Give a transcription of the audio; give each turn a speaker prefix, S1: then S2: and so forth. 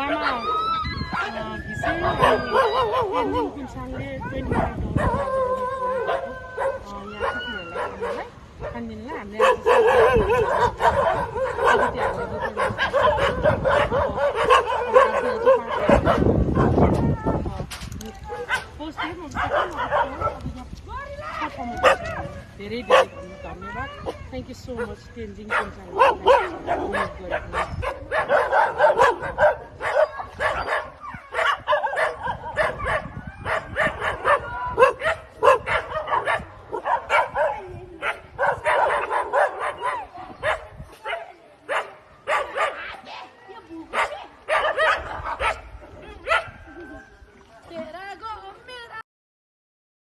S1: लामा घिसे तेन्जिङ पिन्साङले $25 यहाँ त्यतिहरूलाई खानिदिनुलाई हामीले धेरै धेरै धन्यवाद। Thank you so much Tenzing पिन्साङले